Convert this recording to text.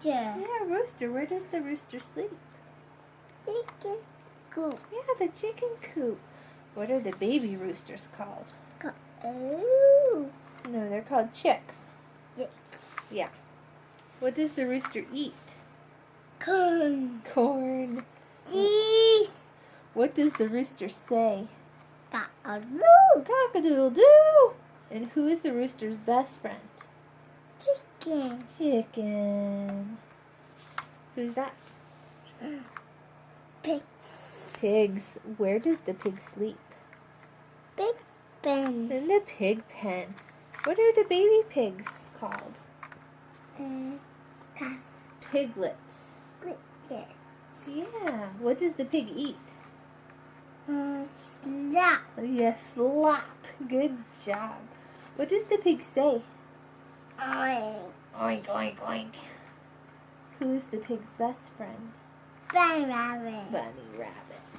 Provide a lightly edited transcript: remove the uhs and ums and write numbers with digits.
Yeah, rooster. Where does the rooster sleep? Chicken coop. Yeah, the chicken coop. What are the baby roosters called? Ooh. No, they're called chicks. Chicks. Yeah. What does the rooster eat? Corn. Corn. Cheese. What does the rooster say? Cock-a-doodle. Cock-a-doodle-doo! And who is the rooster's best friend? Chicken. Chicken. Who's that? Pigs. Pigs. Where does the pig sleep? Big Ben. In the pig pen. What are the baby pigs called? Calf. Piglets. Yes. Yeah. What does the pig eat? Slap. Yes, slop. Good job. What does the pig say? Oink. Oink, oink, oink. Who is the pig's best friend? Bunny rabbit. Bunny rabbit.